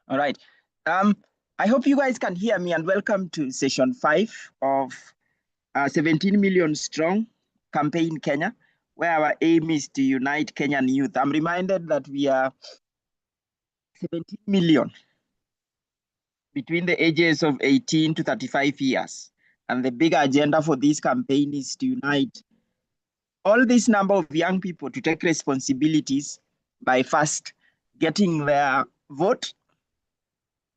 All right. I hope you guys can hear me, and welcome to session 5 of 17 million strong campaign Kenya, where our aim is to unite Kenyan youth. I'm reminded that we are 17 million between the ages of 18 to 35 years. And the big agenda for this campaign is to unite all this number of young people to take responsibilities by first getting their vote,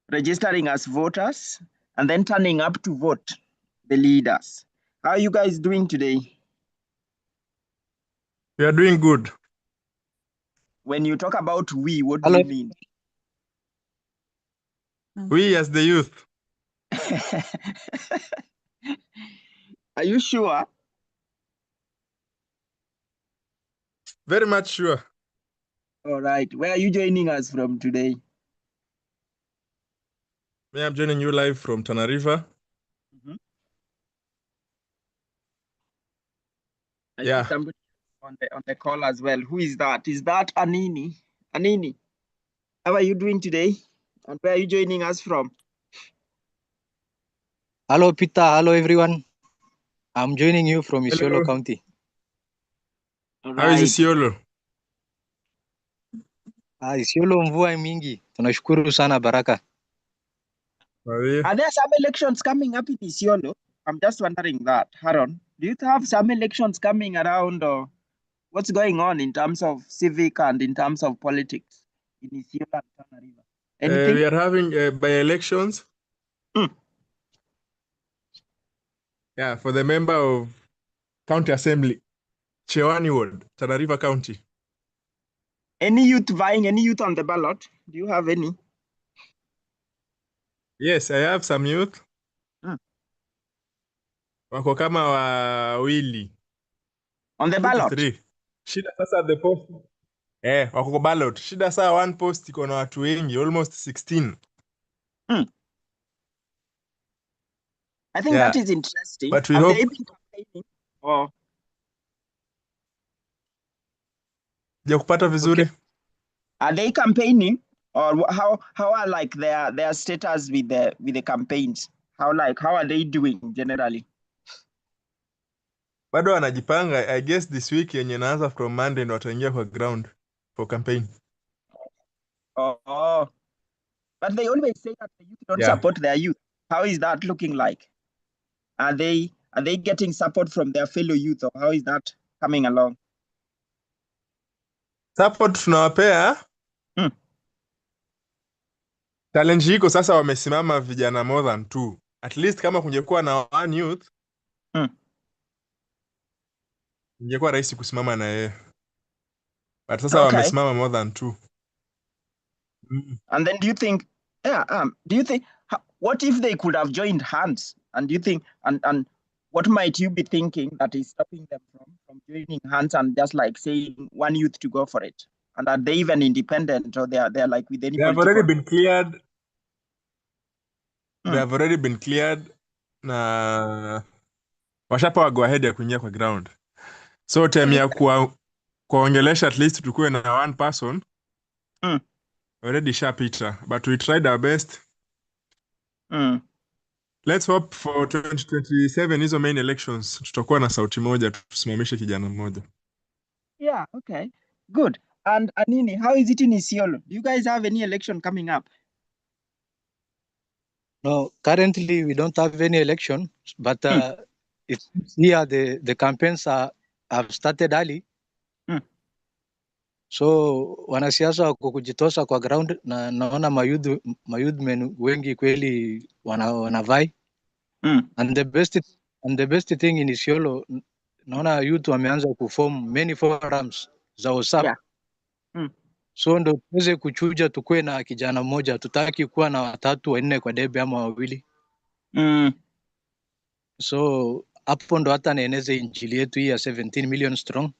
registering as voters, and then turning up to vote the leaders. How are you guys doing today? We are doing good. When you talk about we, what do you mean? We as the youth. Are you sure? Very much sure. All right. Where are you joining us from today? Me, I'm joining you live from Tana River. I see somebody on the call as well. Who is that? Is that Anini? Anini, how are you doing today? And where are you joining us from? Hello, Peter. Hello, everyone. I'm joining you from Isiolo County. How is Isiolo? Isiolo mvua mingi. Tunashukuru sana baraka. Are there some elections coming up in Isiolo? I'm just wondering that. Haron, do you have some elections coming around, or what's going on in terms of civic and in terms of politics in Isiolo and Tana River? Anything? We are having by-elections. Yeah, for the member of County Assembly, Chewani Ward, Tana River County. Any youth vying, any youth on the ballot? Do you have any? Yes, I have some youth. Wako kama wawili. On the ballot? 3. Shida sasa the post. Wako kwa ballot. Shida saa one post iko na watu wengi, almost 16. I think that is interesting. But we have hope they been campaigning, or kupata vizuri. Okay. Are they campaigning, or how are like their status with the campaigns? How are they doing generally? Bado wanajipanga. I guess this week yenye naanza from Monday ndo wataingia kwa ground for campaign. Oh. But they always say that the youth don't support their youth. How is that looking like? Are they getting support from their fellow youth, or how is that coming along? Support tunawapea. Challenge iko sasa, wamesimama vijana more than 2. At least kama kungekuwa na one youth, ingekuwa rahisi kusimama na yeye. But sasa wamesimama more than 2. And then do you think what if they could have joined hands? And do you think and what might you be thinking that is stopping them from joining hands and just like saying one youth to go for it? And are they even independent, or they're like with any? They have already been cleared. They have already been cleared na washapewa go ahead ya kuingia kwa ground. So time ya kuongelesha at least tukue na one person already shapita, but we tried our best. Let's hope for 2027 hizo main elections tutakuwa na sauti moja, tusimamishe kijana mmoja. Yeah, okay. Good. And Anini, how is it in Isiolo? Do you guys have any election coming up? No, currently we don't have any election, but it's here the campaigns have started early. So wanasiasa wako kujitosa kwa ground, na naona mayouth men wengi kweli wanavai. And the best thing in Isiolo, naona youth wameanza kuform many forums za WhatsApp. So ndo tuweze kuchuja, tukue na kijana mmoja, tutaki kuwa na 3 4 kwa debe ama 2. So hapo ndo hata naeneze injili yetu hii ya 17 million strong.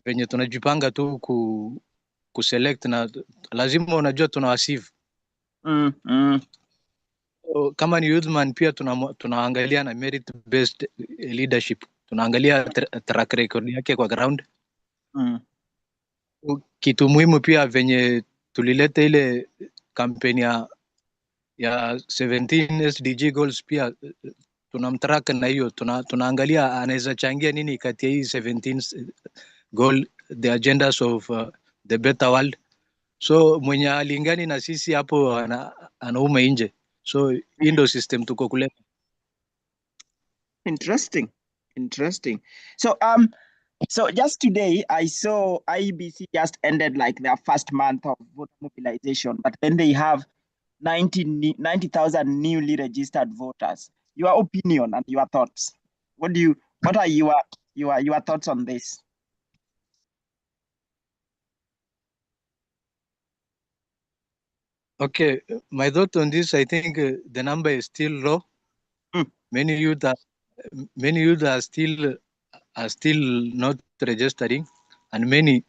Venye tunajipanga tu kuselect, na lazima unajua tuna achieve. So, kama ni youthman pia tunaangalia na merit based leadership. Tunaangalia track record yake kwa ground. Kitu muhimu pia venye tulileta ile kampeni ya 17 SDG goals pia tunamtrack na hiyo tunaangalia anaweza changia nini kati ya hii 17 goal, the agendas of the better world. So mwenye alingani na sisi hapo anauma nje. So hii ndio system tuko kuleta. Interesting. So just today I saw IEBC just ended like their first month of voter mobilization, but then they have 90,000 newly registered voters. Your opinion and your thoughts. What are your thoughts on this? Okay, my thought on this, I think the number is still low. Many youth are still not registering, and many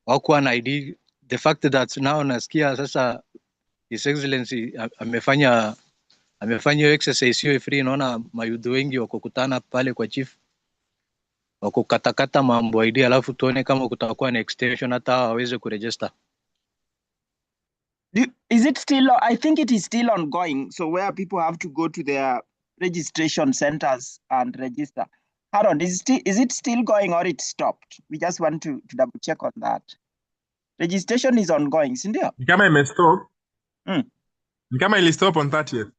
wako na ID. The fact that now nasikia sasa His Excellency amefanya hiyo exercise hiyo free, naona mayudhi wengi wakukutana pale kwa chief wakukatakata mambo ID, alafu tuone kama kutakuwa na extension hata waweze kuregister. Is it still? I think it is still ongoing. So where people have to go to their registration centers and register. Harold, is it still going or it stopped? We just want to double check on that. Registration is ongoing, sindio? Kama imestop. Kama ili stop on 30th.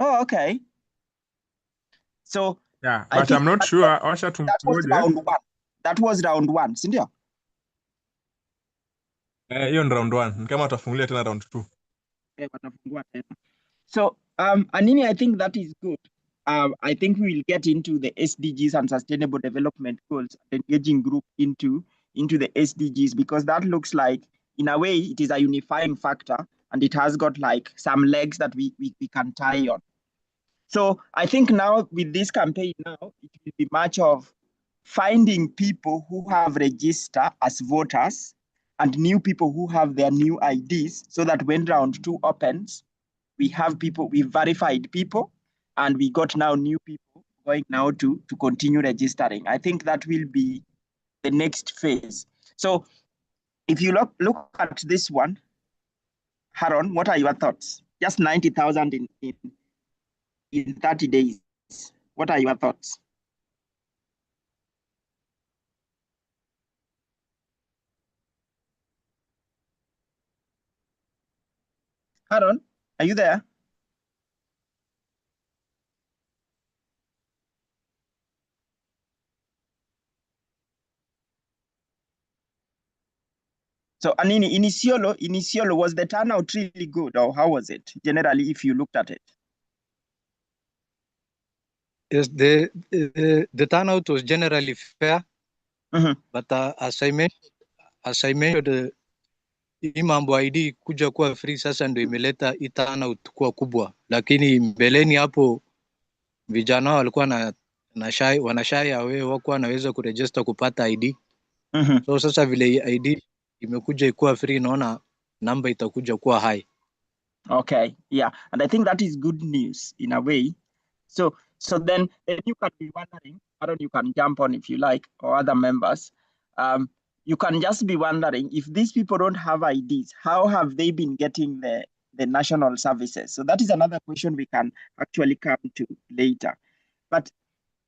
Oh, okay. So yeah, but I'm not sure. That was round one, sindio? Hiyo ni round 1. Kama watafungulia tena round 2. Watafungua tena. So Anini, I think that is good. I think we will get into the SDGs and Sustainable Development Goals, engaging group into the SDGs, because that looks like, in a way, it is a unifying factor, and it has got like some legs that we can tie on. So I think now with this campaign now, it will be much of finding people who have registered as voters and new people who have their new IDs, so that when round 2 opens, we have people, we verified people, and we got now new people going now to continue registering. I think that will be the next phase. So if you look at this one, Haron, what are your thoughts? Just 90,000 in 30 days. What are your thoughts? Haron, are you there? So Anini, in Isiolo, was the turnout really good, or how was it generally if you looked at it? Yes, the turnout was generally fair, but as I mentioned, hii mambo ID kuja kuwa free sasa ndio imeleta hii turnout kuwa kubwa, lakini mbeleni hapo vijana walikuwa wanashai awe wako wanaweza kuregister kupata ID. So sasa vile ID imekuja ikuwa free, naona namba itakuja kuwa high. Okay, yeah, and I think that is good news in a way. So then you can be wondering, Aaron, you can jump on if you like, or other members. You can just be wondering, if these people don't have IDs, how have they been getting the national services? So that is another question we can actually come to later. But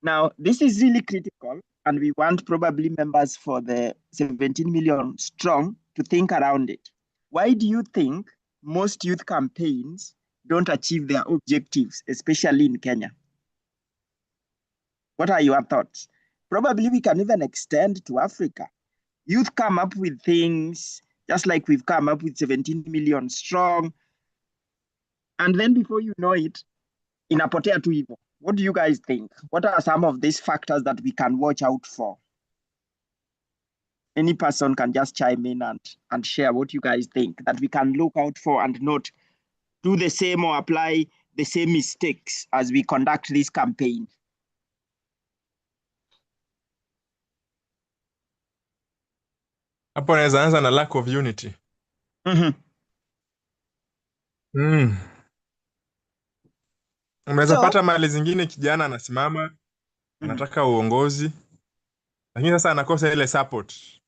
now this is really critical, and we want probably members for the 17 million strong to think around it. Why do you think most youth campaigns don't achieve their objectives, especially in Kenya? What are your thoughts? Probably we can even extend to Africa. Youth come up with things, just like we've come up with 17 million strong. And then before you know it, inapotea tu hivyo. What do you guys think? What are some of these factors that we can watch out for? Any person can just chime in and share what you guys think that we can look out for and not do the same or apply the same mistakes as we conduct this campaign. Hapo naweza anza na lack of unity. Unaweza pata mali zingine kijana anasimama, anataka uongozi, lakini sasa anakosa ile support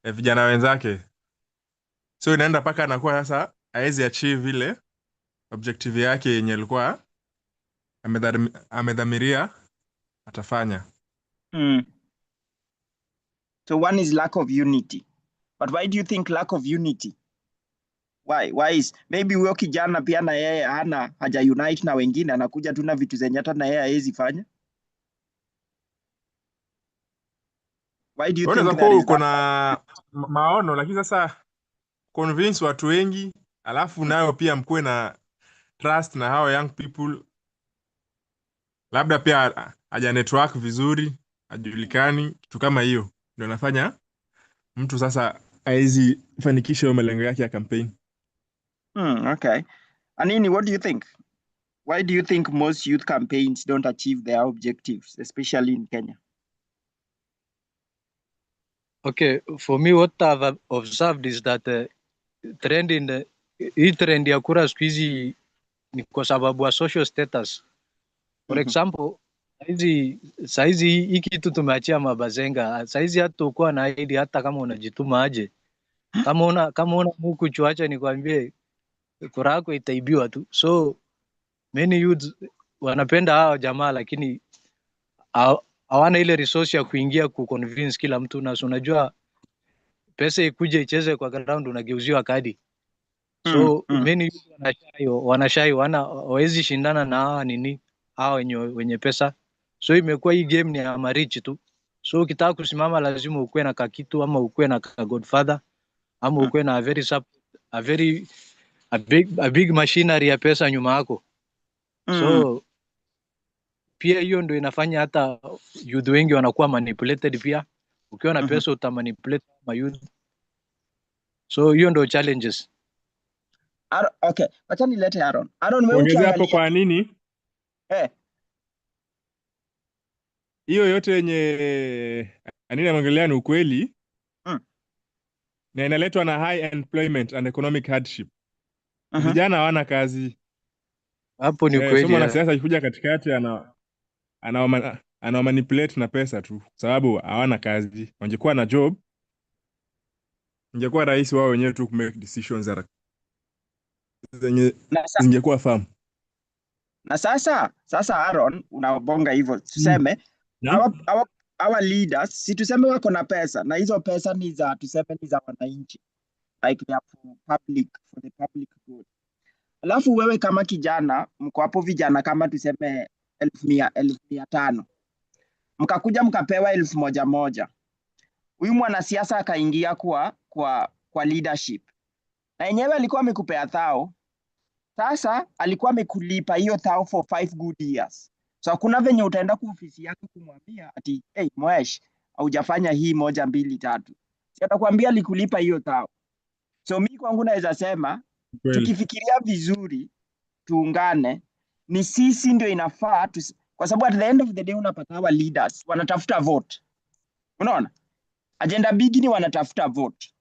ya vijana wenzake. So inaenda paka anakuwa sasa haezi achieve ile objective yake yenye alikuwa amedhamiria atafanya. So one is lack of unity. But why do you think lack of unity? Why is maybe huyo kijana pia na yeye haja unite na wengine, anakuja tu na vitu zenye hata na yeye hawezi fanya? Why do you think Unaweza kuwa uko na maono lakini sasa convince watu wengi, alafu nayo pia mkuwe na trust na hao young people, labda pia haja network vizuri, hajulikani, kitu kama hiyo ndio nafanya mtu sasa haizi fanikisha hiyo malengo yake ya campaign. Okay. Anini, what do you think? Why do you think most youth campaigns don't achieve their objectives, especially in Kenya? Okay, for me, what I've observed is that hii trend ya kura siku hizi ni kwa sababu ya social status. For example, saizi hii kitu tumeachia mabazenga. Saizi hata ukuwa na ID, hata kama unajituma aje, kama una muku chuacha, nikwambie kura yako itaibiwa tu. So many youths wanapenda hao jamaa, lakini hawana ile resource ya kuingia kuconvince kila mtu, na unajua pesa ikuje icheze kwa ground unageuziwa kadi. So many wanashai hawezi shindana na hawa hawa wenye pesa. So imekuwa hii game ni ya marichi tu. So ukitaka kusimama lazima ukuwe na kakitu, ama ukuwe na godfather, ama ukuwe na a big machinery ya pesa nyuma yako. So pia hiyo ndio inafanya hata youth wengi wanakuwa manipulated pia. Ukiwa na pesa utamanipulate ma youth. So hiyo ndio challenges. Okay, wacha nilete Aaron. Aaron, wewe Ongezea ukiangalia hapo kwa nini? Hiyo yote yenye Anini ameongelea ni ukweli. Na inaletwa na high employment and economic hardship. Vijana hawana kazi. Hapo ni kweli. So mwanasiasa akikuja katikati ana manipulate na pesa tu, sababu hawana kazi. Wangekuwa na job, ingekuwa rahisi wao wenyewe tu kumake decisions zenye zingekuwa firm. Na sasa Aaron, unabonga hivyo, tuseme our leaders, si tuseme wako na pesa, na hizo pesa ni za, tuseme ni za wananchi, like they are for the public good. Alafu wewe kama kijana, mko hapo vijana kama tuseme 1,500, mkakuja mkapewa 1,100. Huyu mwanasiasa akaingia kwa leadership, na yenyewe alikuwa amekupea 1,000. Sasa alikuwa amekulipa hiyo 1,000 for 5 good years. So kuna venye utaenda kwa ofisi yako kumwambia ati hey, Mwesh, haujafanya hii 1 2 3. Si atakwambia alikulipa hiyo 1,000. So mimi kwangu naweza sema tukifikiria vizuri, tuungane, ni sisi ndio inafaa kwa sababu at the end of the day unapata hawa leaders wanatafuta vote. Unaona? Agenda big ni wanatafuta vote.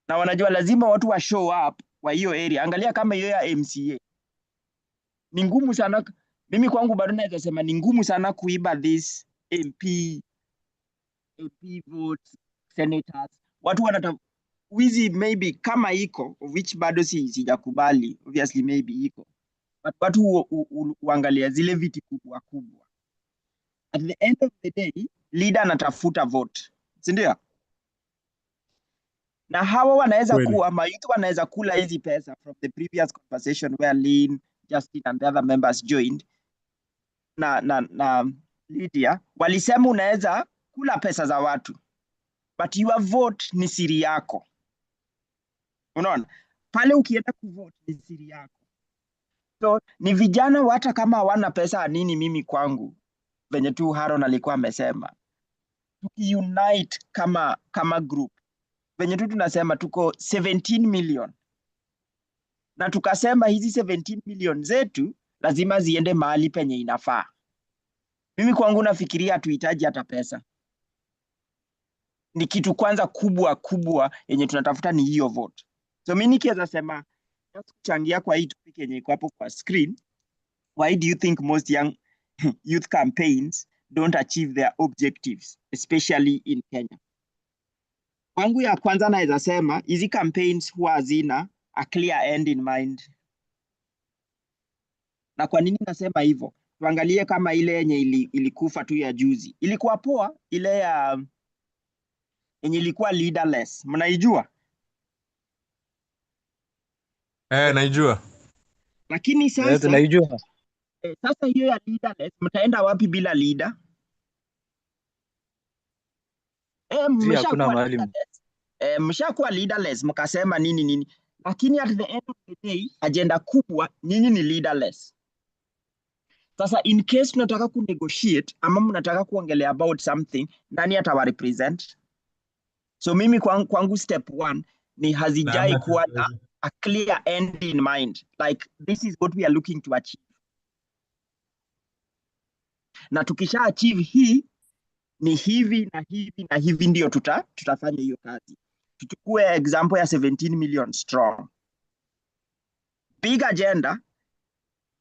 Na wanajua lazima watu wa show up kwa hiyo area. Angalia kama hiyo ya MCA. Ni ngumu sana. Mimi kwangu bado naweza sema ni ngumu sana kuiba this MP votes, senators. Watu wanatafuta wizi, maybe kama iko, which bado sijakubali, obviously maybe iko. But watu uangalia zile viti kubwa kubwa. At the end of the day, leader anatafuta vote. Si ndio? Na hawa wanaweza kuwa mayouth wanaweza kula hizi pesa from the previous conversation where Lynn, Justin and the other members joined. Na Lydia walisema unaweza kula pesa za watu, but your vote ni siri yako. Unaona? Pale ukienda kuvote ni siri yako. So ni vijana hata kama hawana pesa nini, mimi kwangu venye tu Haron alikuwa amesema, tukiunite kama group, venye tu tunasema tuko 17 million, na tukasema hizi 17 million zetu lazima ziende mahali penye inafaa. Mimi kwangu nafikiria hatuhitaji hata pesa. Ni kitu kwanza kubwa yenye tunatafuta ni hiyo vote. So mimi nikiweza sema kuchangia kwa hii topic yenye iko hapo kwa screen, why do you think most young youth campaigns don't achieve their objectives, especially in Kenya? Kwangu ya kwanza naweza sema hizi campaigns huwa hazina a clear end in mind. Na kwa nini nasema hivyo? Tuangalie kama ile yenye ilikufa tu ya juzi. Ilikuwa poa, ile ya yenye ilikuwa leaderless. Mnaijua? Naijua. Lakini sasa tunaijua. Sasa hiyo ya leaderless mtaenda wapi bila leader? Mshakuwa leaderless mkasema nini, lakini at the end of the day agenda kubwa nyinyi ni leaderless. Sasa in case tunataka ku negotiate ama mnataka kuongelea about something, nani atawa represent? So mimi kwangu step 1 ni hazijai kuwa na a clear end in mind, like this is what we are looking to achieve, na tukisha achieve hii ni hivi na hivi na hivi ndio tutafanya hiyo kazi. Tuchukue example ya 17 million strong. Big agenda,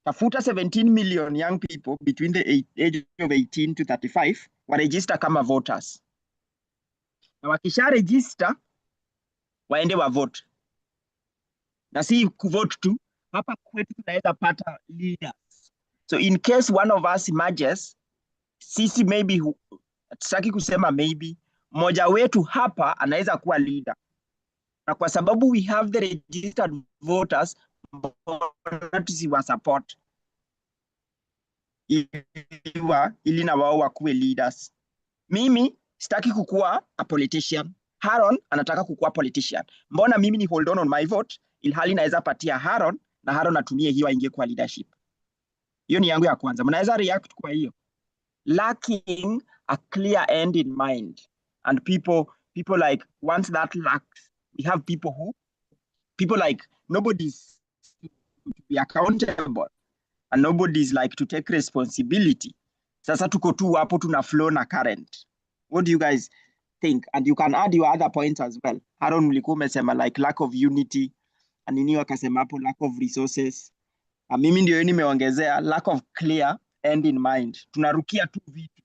tafuta 17 million young people between the age of 18 to 35 waregister kama voters. Na wakisha register waende wa vote. Na si kuvote tu, hapa kwetu tunaweza pata leaders. So in case one of us emerges, sisi maybe tutaki kusema maybe mmoja wetu hapa anaweza kuwa leader, na kwa sababu we have the registered voters, tusiwa support ili na wao wakuwe leaders. Mimi sitaki kukuwa a politician, Haron anataka kukuwa politician. Mbona mimi ni hold on my vote ilhali naweza patia Haron na Haron atumie hiyo aingie kwa leadership? Hiyo ni yangu ya kwanza. Mnaweza react kwa hiyo? Lacking a clear end in mind, and people like, once that lacks, we have people like nobody's to be accountable and nobody's like to take responsibility. Sasa tuko tu hapo tuna flow na current. What do you guys think? And you can add your other points as well. Haron ulikuwa umesema like lack of unity, anini wakasema hapo lack of resources. Mimi ndio nimeongezea lack of clear end in mind. Tunarukia tu vitu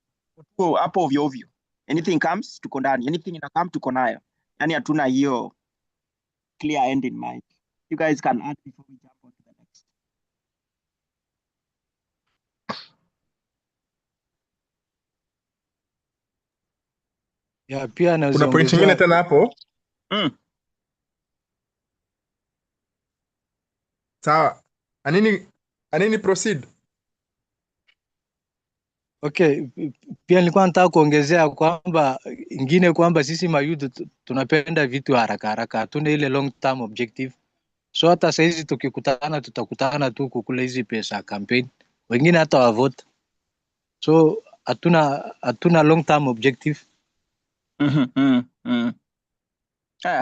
hapo ovyo ovyo. Anything comes tuko ndani, anything ina come tuko nayo. Yani hatuna hiyo clear end in mind. You guys can add before we jump on to the next. Pia kuna point nyingine tena hapo. Sawa. Anini proceed? Okay, pia nilikuwa nataka kuongezea kwamba ingine kwamba sisi mayouth tunapenda vitu haraka haraka, hatuna ile long term objective. So hata saizi tukikutana tutakutana tu kukula hizi pesa campaign, wengine hata wa vote. So hatuna long term objective.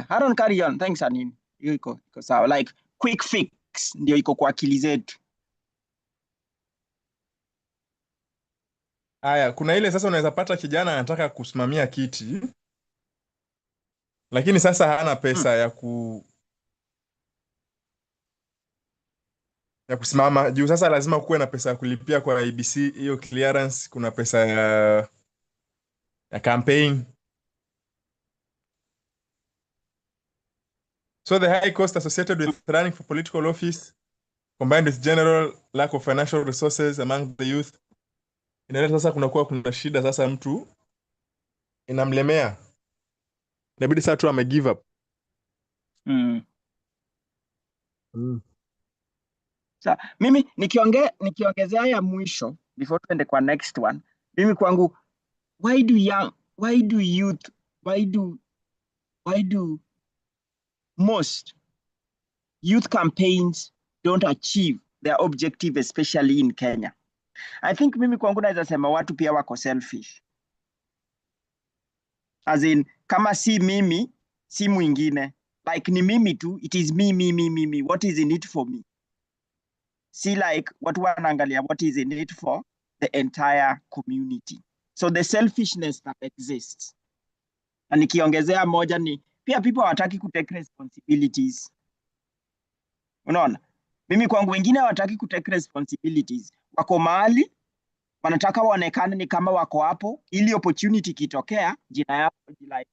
Haron, carry on. Thanks Anini. Hiyo iko sawa, like quick fix ndio iko kwa akili zetu. Haya, kuna ile sasa unaweza pata kijana anataka kusimamia kiti, lakini sasa hana pesa ya kusimama juu. Sasa lazima kuwe na pesa ya kulipia kwa IBC hiyo clearance, kuna pesa ya campaign. So the high cost associated with running for political office combined with general lack of financial resources among the youth inaleta sasa kuna shida, sasa mtu inamlemea, inabidi sasa tu ame give up. Sa mimi nikiongezea ya mwisho before tuende kwa next one, mimi kwangu, why do most youth campaigns don't achieve their objective, especially in Kenya? I think mimi kwangu naweza sema watu pia wako selfish. As in, kama si mimi, si mwingine. Like ni mimi tu, it is me. What is in it for me? See, like watu wanaangalia what is in it for the entire community. So the selfishness that exists. Na nikiongezea moja ni pia people hawataki kutake responsibilities. Unaona? Mimi kwangu wengine hawataki kutake responsibilities. Wako mahali wanataka waonekane ni kama wako hapo, ili opportunity kitokea jina yao like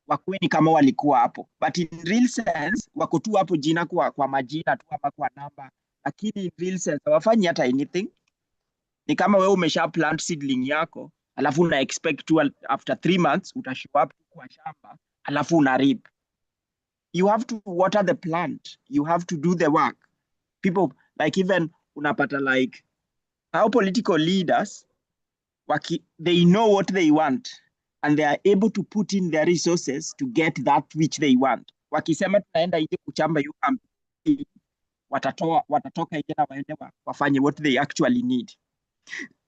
wakuwe ni kama walikuwa hapo, but in real sense wako tu hapo jina kwa majina tu ama kwa namba, lakini in real sense hawafanyi hata anything. Ni kama wewe umesha plant seedling yako alafu una expect tu after 3 months utashow up kwa shamba alafu una reap. You have to water the plant, you have to do the work. People like even unapata like how political leaders they know what they want and they are able to put in their resources to get that which they want. Wakisema tunaenda nje kuchamba hiyo campaign, watatoka nje na waende wafanye what they actually need.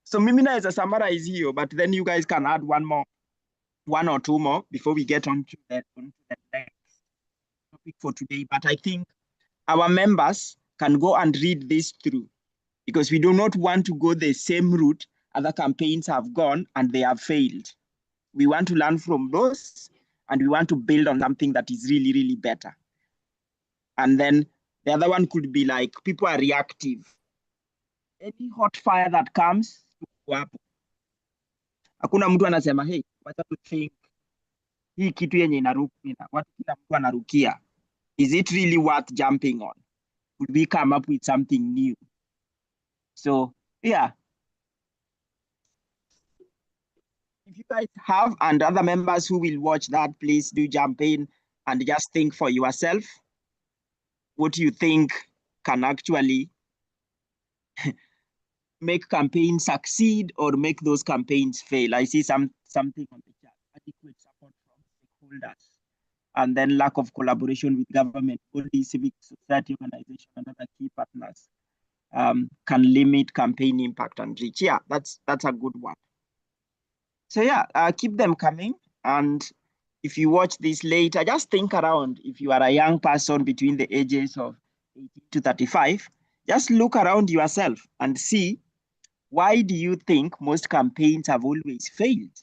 So mimi naweza summarize hiyo, but then you guys can add one or two more before we get on to the next topic for today. But I think our members can go and read this through, because we do not want to go the same route other campaigns have gone and they have failed. We want to learn from those and we want to build on something that is really, really better. And then the other one could be like, people are reactive. Any hot fire that comes, hakuna mtu anasema hey, wacha to think hii kitu yenye inarukia, watu kila mtu anarukia. Is it really worth jumping on? Could we come up with something new? So yeah, if you guys have and other members who will watch that, please do jump in and just think for yourself what you think can actually make campaigns succeed or make those campaigns fail. I see something on the chat: adequate support from stakeholders, and then lack of collaboration with government, body, civic society organization, and other key partners can limit campaign impact and reach. Yeah, that's a good one. So yeah, keep them coming. And if you watch this later, just think around. If you are a young person between the ages of 18 to 35, just look around yourself and see, why do you think most campaigns have always failed?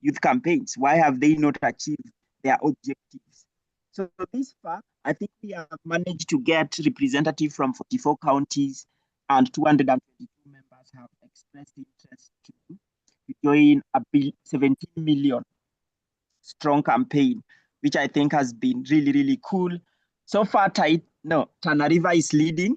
Youth campaigns, why have they not achieved their objectives? So this far, I think we have managed to get representatives from 44 counties, and 222 members have expressed interest to join a 17 million strong campaign, which I think has been really, really cool. So far, Tana River is leading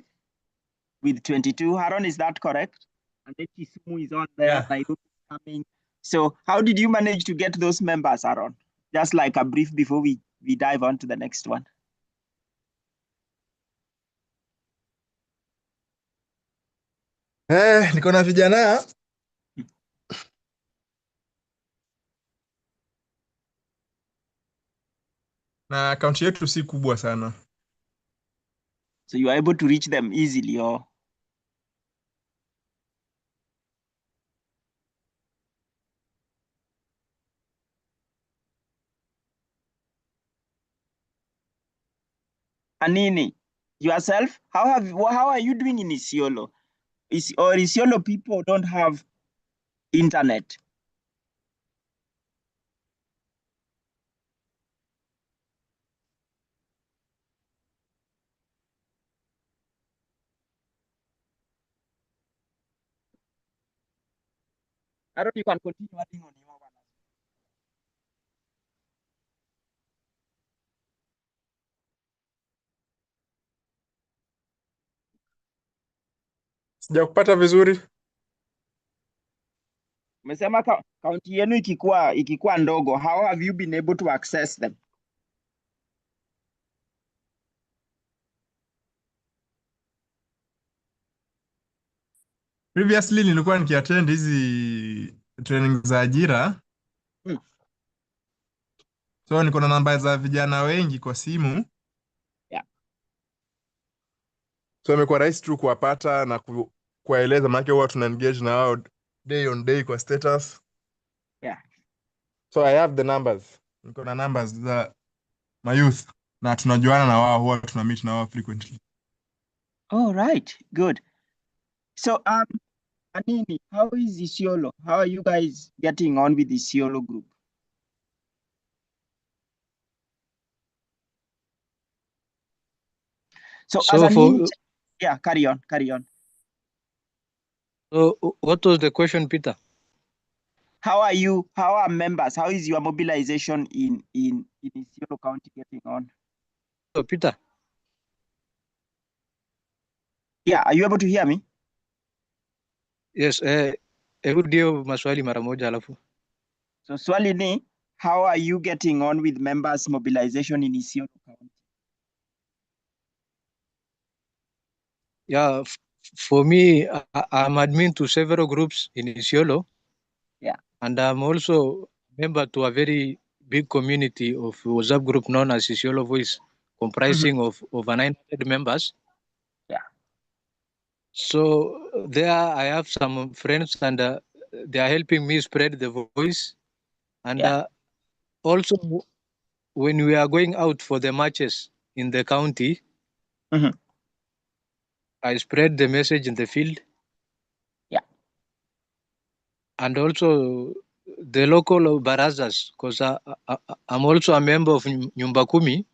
with 22. Haron, is that correct? And then Kisumu is on there. Yeah. Nairobi is coming. So how did you manage to get those members, Aaron? Just like a brief before we dive on to the next one. Niko na vijana na akaunti yetu si kubwa sana. So you are able to reach them easily, or? Anini, yourself, how are you doing in Isiolo? Isiolo people don't have internet? I don't know, you can continue adding on your one. Sijakupata vizuri. Umesema kaunti yenu ikikuwa ndogo, how have you been able to access them? Previously nilikuwa nikiattend hizi training za ajira. So niko na namba za vijana wengi kwa simu. Yeah. So imekuwa rahisi tu kuwapata na kuwaeleza, maana huwa tuna engage na wao day on day kwa status. Yeah. So I have the numbers. Niko na numbers za my youth na tunajuana na wao, huwa tuna meet na wao frequently. All right, good. So Anini, how is Isiolo? How are you guys getting on with the Isiolo group? So as Anini, yeah, carry on. So what was the question, Peter? How are you? How are members? How is your mobilization in Isiolo County getting on? So, Peter. Yeah, are you able to hear me? Yes, ndio maswali mara moja alafu. So swali ni, how are you getting on with members mobilization in Isiolo County? Yeah, for me, I'm admin to several groups in Isiolo. Yeah. And I'm also member to a very big community of WhatsApp group known as Isiolo Voice, comprising of over 900 members. Yeah. So there I have some friends, and they are helping me spread the voice. And also, when we are going out for the matches in the county, I spread the message in the field. Yeah. And also the local barazas, because I'm also a member of Nyumba Kumi.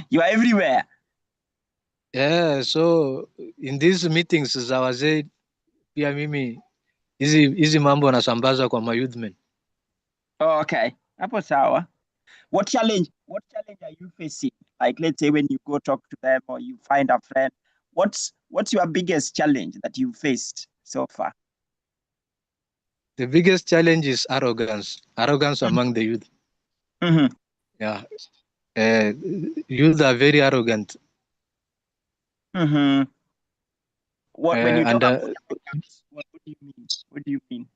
You are everywhere. Yeah, so in these meetings za wazee pia mimi hizi mambo nasambaza kwa mayouthman. Oh, okay. Hapo sawa. What challenge are you facing? Like, let's say when you go talk to them or you find a friend, what's your biggest challenge that you faced so far? The biggest challenge is arrogance among the youth. Yeah, youth are very arrogant. When you talk about arrogance, what do you mean? What do you mean?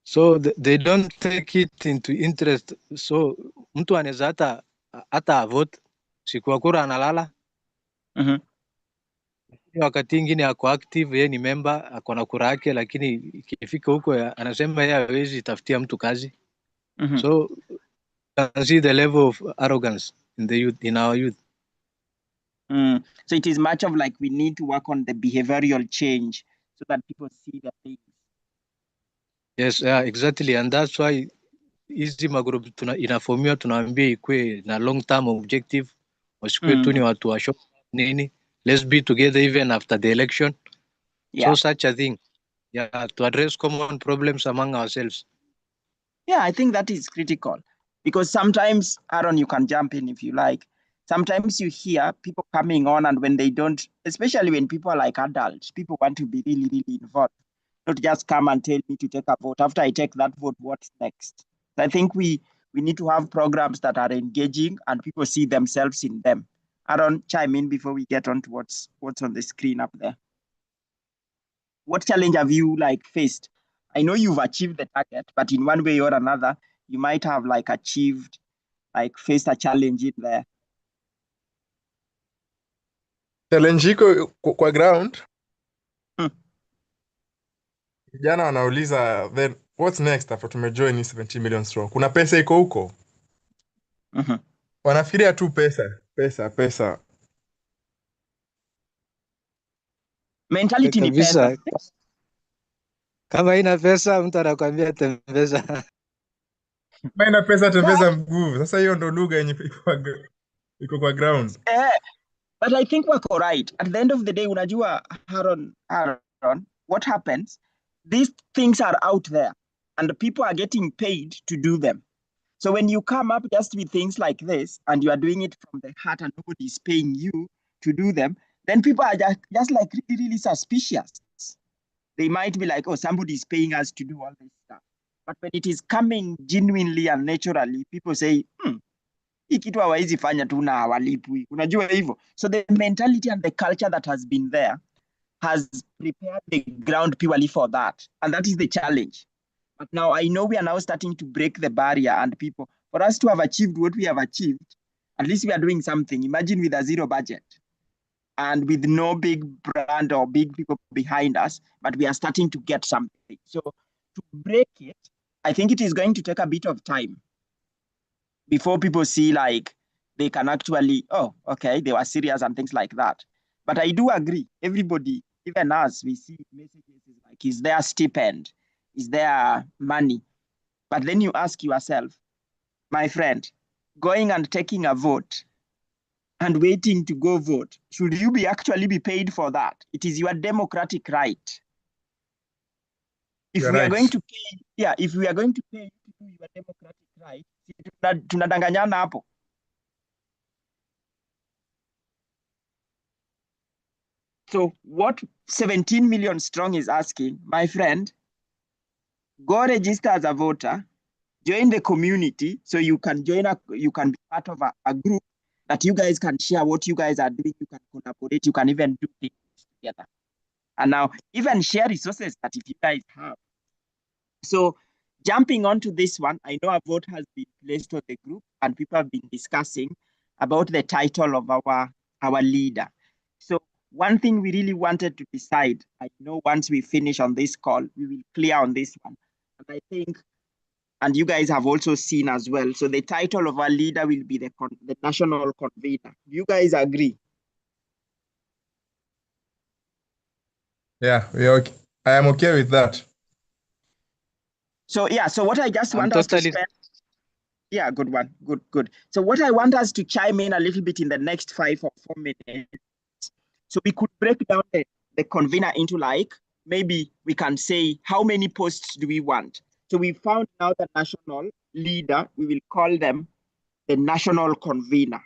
So they don't take it into interest. So mtu anaweza hata vote siku ya kura analala. Wakati ingine ako active, yeye ni member, ako na kura yake, lakini ikifika huko anasema yeye hawezi tafutia mtu kazi. So you can see the level of arrogance in the youth, in our youth. So it is much of like we need to work on the behavioral change so that people see the things. Yes, exactly, and that's why hizi magroup inaformiwa, tunaambia ikue na long term objective, wasikue tu ni watu wa short nini. Let's be together even after the election. Yeah. So such a thing, to address common problems among ourselves. Yeah, I think that is critical because sometimes, Aaron, you can jump in if you like. Sometimes you hear people coming on, and when they don't, especially when people are like adults, people want to be really, really involved, not just come and tell me to take a vote. After I take that vote, what's next? So I think we need to have programs that are engaging and people see themselves in them. Aaron, chime in before we get on to what's on the screen up there. What challenge have you like faced? I know you've achieved the target, but in one way or another, you might have like faced a challenge in there. Challenge iko kwa ground. Vijana wanauliza, then what's next after tumejoin 17 million strong? Kuna pesa iko huko? Wanafikiria tu pesa. Mentality ni pesa. Kama ina pesa mtu anakuambia tembeza. Kama ina pesa tembeza mguu. Sasa hiyo ndo lugha yenye iko kwa ground. But I think we're right. At the end of the day, unajua Aaron, what happens? These things are out there and people are getting paid to do them. So when you come up just with things like this and you are doing it from the heart and nobody is paying you to do them, then people are just like really, really suspicious. They might be like, oh, somebody is paying us to do all this stuff. But when it is coming genuinely and naturally, people say, hii kitu hawaizi fanya tu na hawalipwi. Unajua hivyo. So the mentality and the culture that has been there has prepared the ground purely for that. And that is the challenge. But now I know we are now starting to break the barrier, and people, for us to have achieved what we have achieved, at least we are doing something. Imagine with a zero budget and with no big brand or big people behind us, but we are starting to get something. So to break it, I think it is going to take a bit of time before people see like they can actually, oh, okay, they were serious and things like that. But I do agree, everybody, even us, we see messages like, is there a stipend? Is there money? But then you ask yourself, my friend, going and taking a vote and waiting to go vote, should you actually be paid for that? It is your democratic right. If You're we are right. going to pay, yeah, if we are going to pay you to do your democratic right, tunadanganyana hapo. So what 17 million strong is asking, my friend, go register as a voter, join the community, so you can you can be part of a group that you guys can share what you guys are doing, you can collaborate, you can even do things together. And now even share resources that if you guys have. So jumping onto this one, I know a vote has been placed on the group and people have been discussing about the title of our leader. So one thing we really wanted to decide, I know once we finish on this call, we will clear on this one. And I think, and you guys have also seen as well, so the title of our leader will be the national convener. Do you guys agree? Yeah, okay. I am okay with that. So yeah, so what I just I'm want us to totally spend, yeah, good one, good. So what I want us to chime in a little bit in the next 5 or 4 minutes, so we could break down the convener into, like, maybe we can say how many posts do we want. So we found now the national leader, we will call them the national convener.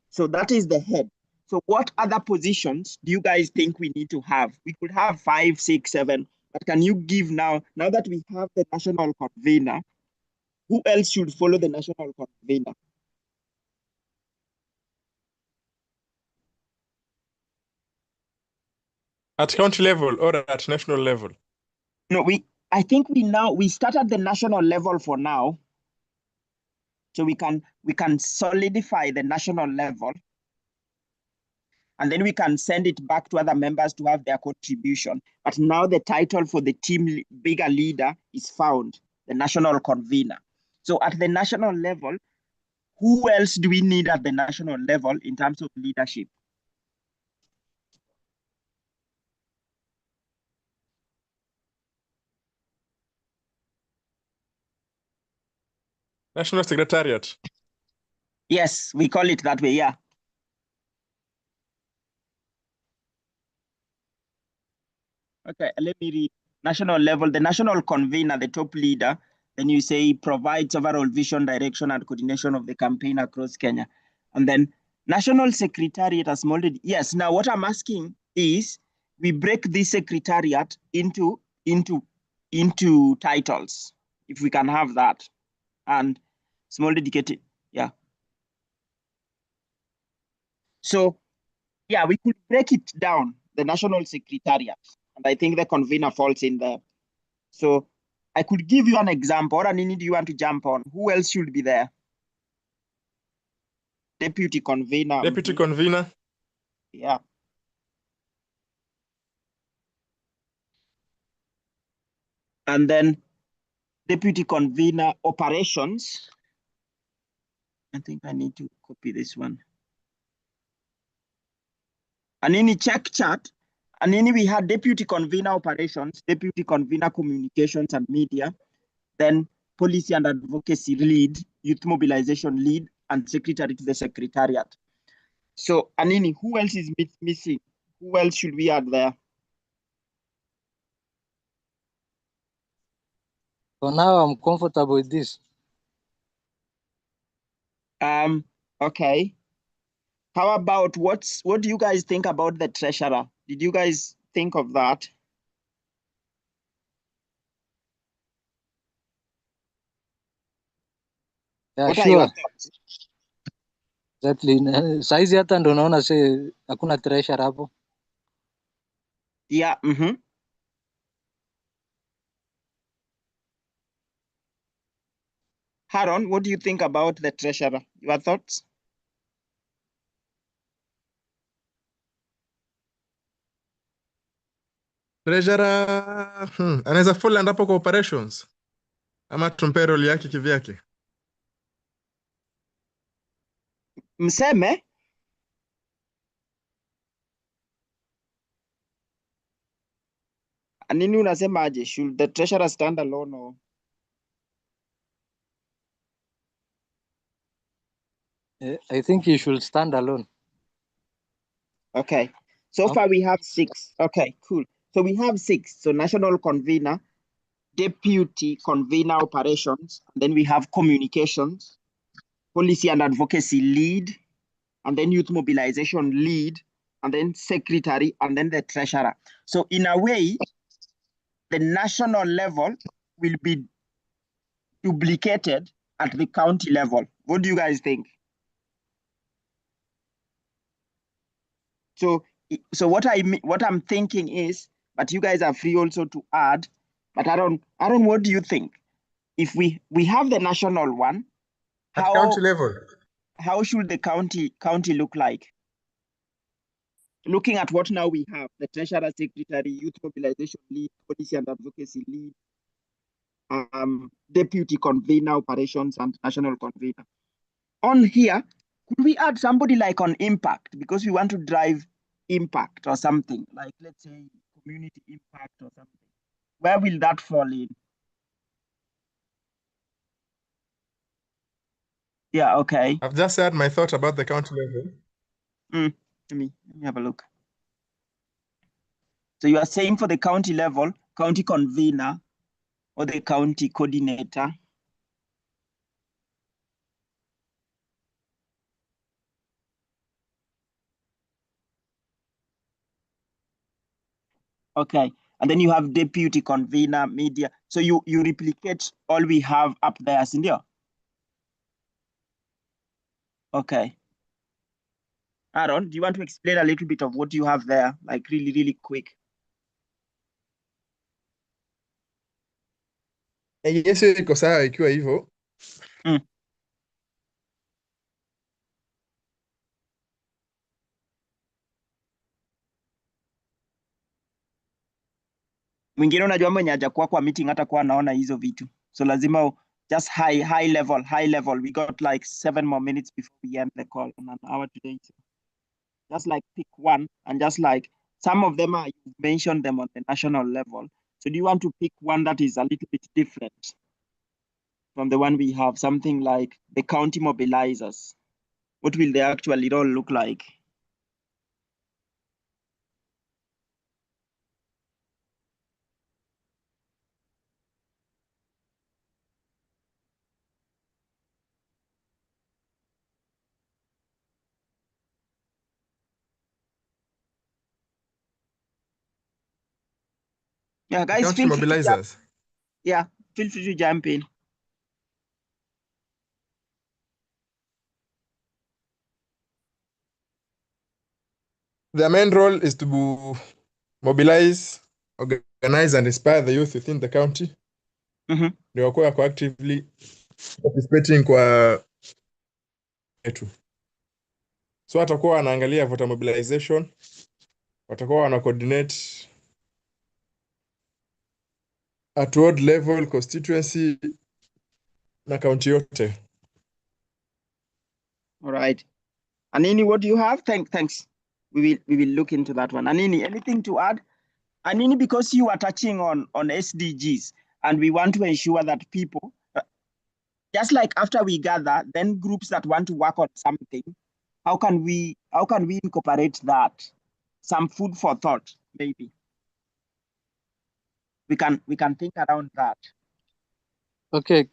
So that is the head. So what other positions do you guys think we need to have? We could have 5, 6, 7, but can you give now that we have the national convener, who else should follow the national convener? At county level or at national level? No, I think we start at the national level for now. So we can solidify the national level, and then we can send it back to other members to have their contribution. But now the title for the team bigger leader is found, the national convener. So at the national level, who else do we need at the national level in terms of leadership? National Secretariat. Yes, we call it that way, yeah. Okay, let me read. National level, the national convener, the top leader, then you say provides overall vision, direction, and coordination of the campaign across Kenya. And then national secretariat has molded. Yes, now what I'm asking is we break this secretariat into titles, if we can have that. And small dedicated, yeah. So yeah, we could break it down, the national secretariat. And I think the convener falls in there. So I could give you an example. Or Anini, do you want to jump on? Who else should be there? Deputy convener. Deputy convener. Yeah. And then deputy convener operations. I think I need to copy this one. Anini, check chat. Anini, we had deputy convener operations, deputy convener communications and media, then policy and advocacy lead, youth mobilization lead, and secretary to the secretariat. So Anini, who else is missing? Who else should we add there? For now, I'm comfortable with this. Okay. How about what do you guys think about the treasurer? Did you guys think of that? Yeah, What are sure. your thoughts? Exactly. Saizi hata ndo naona hakuna treasure hapo. Yeah. Haron, what do you think about the treasurer? Your thoughts? Treasurer, anaweza fall under hapo kwa operations ama tumpe role yake kivyake? Mseme? Nini unasema aje? Should the treasurer stand alone or? I think he should stand alone. Okay. So far we have 6. Okay, cool. So we have 6. So national convener, deputy convener operations, and then we have communications, policy and advocacy lead, and then youth mobilization lead, and then secretary, and then the treasurer. So in a way, the national level will be duplicated at the county level. What do you guys think? So what I'm thinking is, but you guys are free also to add. But Aaron, what do you think? If we have the national one, At county level, how should the county look like? Looking at what now we have, the treasurer, secretary, youth mobilization lead, policy and advocacy lead, deputy convener operations, and national convener. On here, could we add somebody like on impact, because we want to drive impact or something, like let's say community impact or something? Where will that fall in? Yeah, okay. I've just said my thought about the county level. Let me have a look. So you are saying for the county level, county convener or the county coordinator. Okay. And then you have deputy convener, media. So you replicate all we have up there, Cindy. Okay. Aaron, do you want to explain a little bit of what you have there, like really, really quick? Yes, iko sawa ikiwa hivyo. Mwingine unajua mwenye hajakuwa kwa meeting hata kuwa anaona hizo vitu. So lazima just high level. We got like 7 more minutes before we end the call on an hour today. So just like pick one and just like some of them are, you mentioned them on the national level. So do you want to pick one that is a little bit different from the one we have? Something like the county mobilizers. What will they actually all look like? Yeah, guys, County mobilizers. Yeah, feel free to jump in. Their main role is to mobilize, organize, and inspire the youth within the county. They wako actively participating kwa yetu. So watakuwa wanaangalia voter mobilization, watakuwa wana coordinate at ward level, constituency na county yote. All right. Anini, what do you have? Thanks. We will look into that one. Anini, anything to add? Anini, because you are touching on SDGs, and we want to ensure that people, just like after we gather, then groups that want to work on something, how can we incorporate that? Some food for thought, maybe. We can think around that. Okay,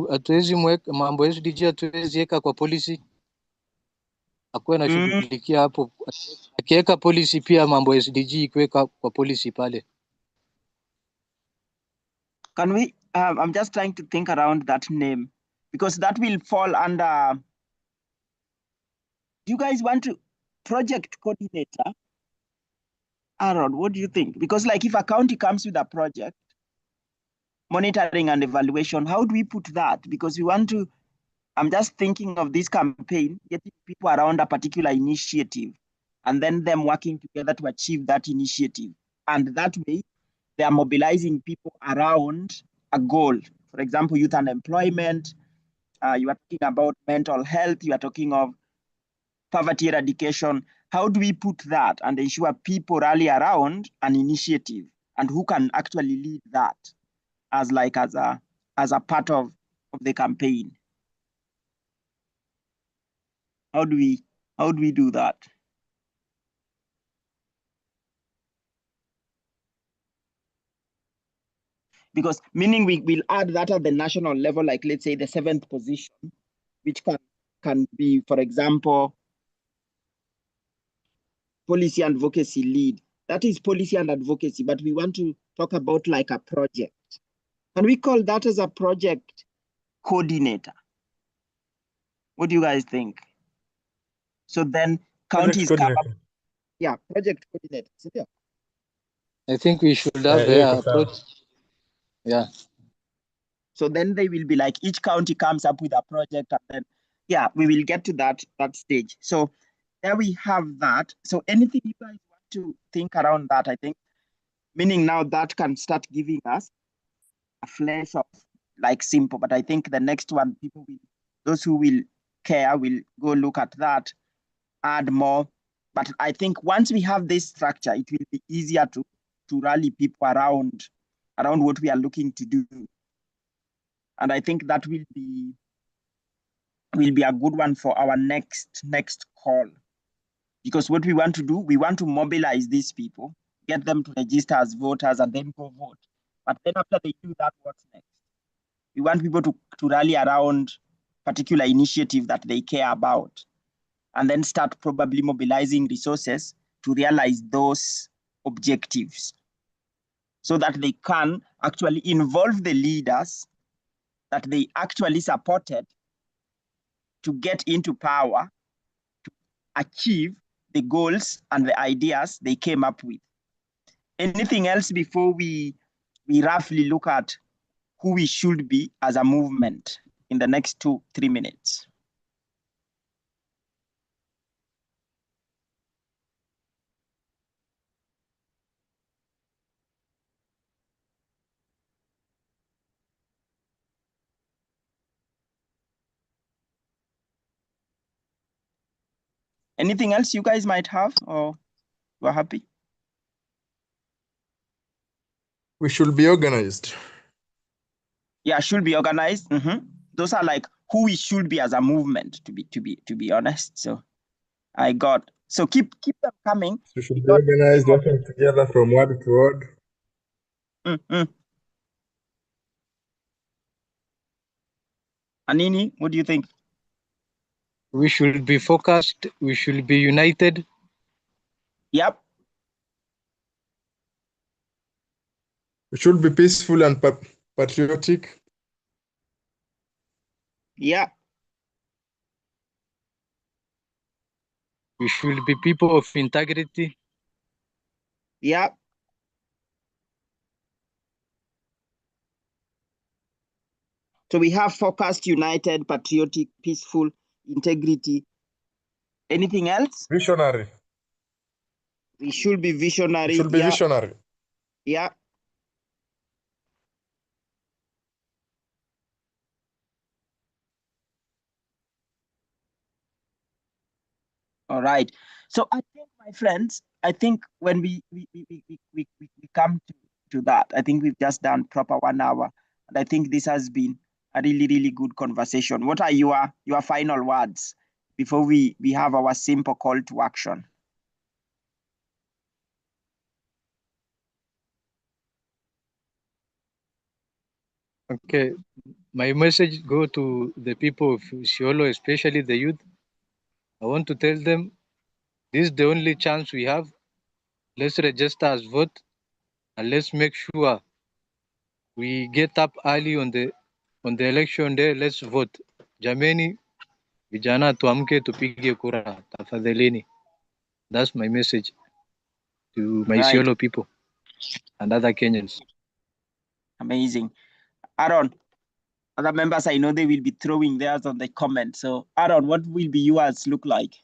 hatuwezi mambo SDG hatuwezi weka kwa policy. Akuwe na shughulikia hapo. Akiweka policy pia mambo SDG ikiweka kwa policy pale. Can we I'm just trying to think around that name, because that will fall under, do you guys want to project coordinator? Aaron, what do you think? Because like if a county comes with a project, monitoring and evaluation, how do we put that? Because we want to, I'm just thinking of this campaign, getting people around a particular initiative and then them working together to achieve that initiative. And that way, they are mobilizing people around a goal. For example, youth unemployment, you are talking about mental health, you are talking of poverty eradication. How do we put that and ensure people rally around an initiative, and who can actually lead that as a part of the campaign? How do we do that? because meaning we will add that at the national level, like let's say the 7th position, which can be, for example, policy and advocacy lead. That is policy and advocacy, but we want to talk about like a project. Can we call that as a project coordinator? What do you guys think? So then counties come up. Yeah, project coordinator. I think we should have a approach. Yeah. So then they will be like, each county comes up with a project, and then, yeah, we will get to that stage. So there we have that. So anything you guys want to think around that, I think, meaning now that can start giving us a flash of like simple, but I think the next one, those who will care will go look at that, add more. But I think once we have this structure, it will be easier to rally people around what we are looking to do. And I think that will be a good one for our next call. Because what we want to do, we want to mobilize these people, get them to register as voters, and then go vote. But then after they do that, what's next? We want people to rally around particular initiative that they care about, and then start probably mobilizing resources to realize those objectives, so that they can actually involve the leaders that they actually supported to get into power, to achieve the goals and the ideas they came up with. Anything else before we roughly look at who we should be as a movement in the next 2-3 minutes? Anything else you guys might have, or you are happy? We should be organized. Yeah, should be organized. Those are like who we should be as a movement, to be honest. So I got, so keep them coming. We should be organized, working together from ward to ward. Anini, what do you think? We should be focused. We should be united. Yep. We should be peaceful and patriotic. Yeah. We should be people of integrity. Yeah. So we have focused, united, patriotic, peaceful, integrity. Anything else? Visionary. We should be visionary. We should be visionary. Yeah. All right. So I think, my friends, I think when we come to that, I think we've just done proper 1 hour. And I think this has been a really, really good conversation. What are your final words before we have our simple call to action? Okay. My message go to the people of Isiolo, especially the youth. I want to tell them this is the only chance we have. Let's register as vote, and let's make sure we get up early on the election day. Let's vote. Jameni, vijana tuamke tupige kura tafadhalini. That's my message to my Isiolo people and other Kenyans. Amazing. Aaron, other members, I know they will be throwing theirs on the comment. So Aaron, what will be yours look like?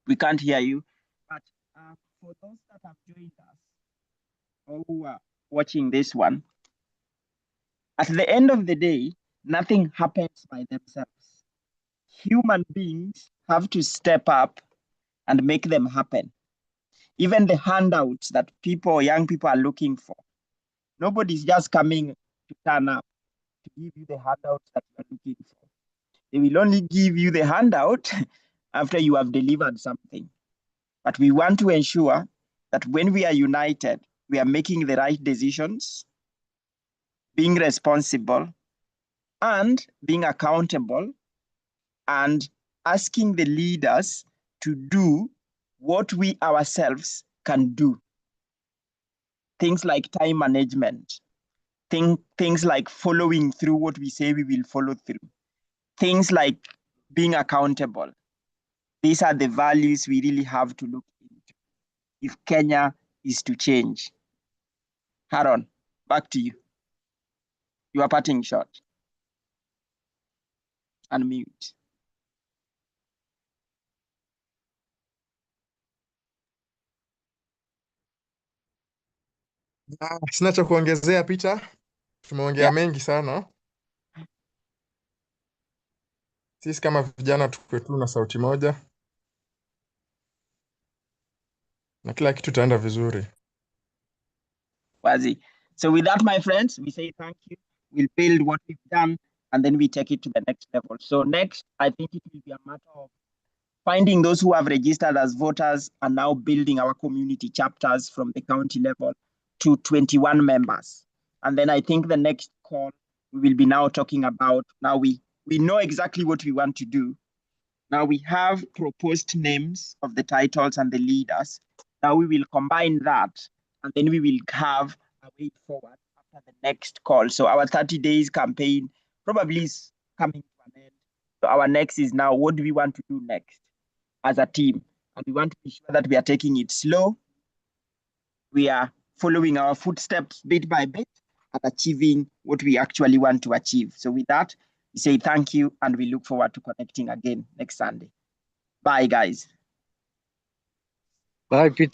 We can't hear you. But for those that have joined us or who are watching this one, at the end of the day, nothing happens by themselves. Human beings have to step up and make them happen. Even the handouts that young people are looking for, nobody's just coming to turn up to give you the handouts that you're looking for. They will only give you the handout after you have delivered something. But we want to ensure that when we are united, we are making the right decisions, being responsible, and being accountable, and asking the leaders to do what we ourselves can do. Things like time management, things like following through what we say we will follow through, things like being accountable. These are the values we really have to look into if Kenya is to change. Haron, back to you. Your parting shot. Unmute. Sina cha kuongezea Peter. Tumeongea mengi sana. Sisi kama vijana tukue tu na sauti moja na kila kitu itaenda vizuri. Wazi. So with that, my friends, we say thank you. We'll build what we've done and then we take it to the next level. So next, I think it will be a matter of finding those who have registered as voters and now building our community chapters from the county level to 21 members. And then I think the next call we will be now talking about, now we know exactly what we want to do. Now we have proposed names of the titles and the leaders. Now we will combine that and then we will have a way forward after the next call. So our 30 days campaign probably is coming to an end. So our next is now, what do we want to do next as a team? And we want to be sure that we are taking it slow. We are following our footsteps bit by bit and achieving what we actually want to achieve. So with that, we say thank you and we look forward to connecting again next Sunday. Bye, guys. Bye, Peter.